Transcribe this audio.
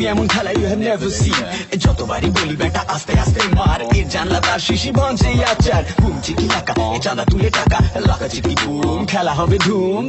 আমি এমন খেলা ইউ হ্যাভ নেভার সিন। যতবারই বলি বেটা আস্তে আস্তে মার, এর জানলা তার শিশি ভঞ্জে আচার। বুম চিকি লাকা, এ চাঁদা তুলে টাকা, লাকা চিকি বুম, খেলা হবে ধুম।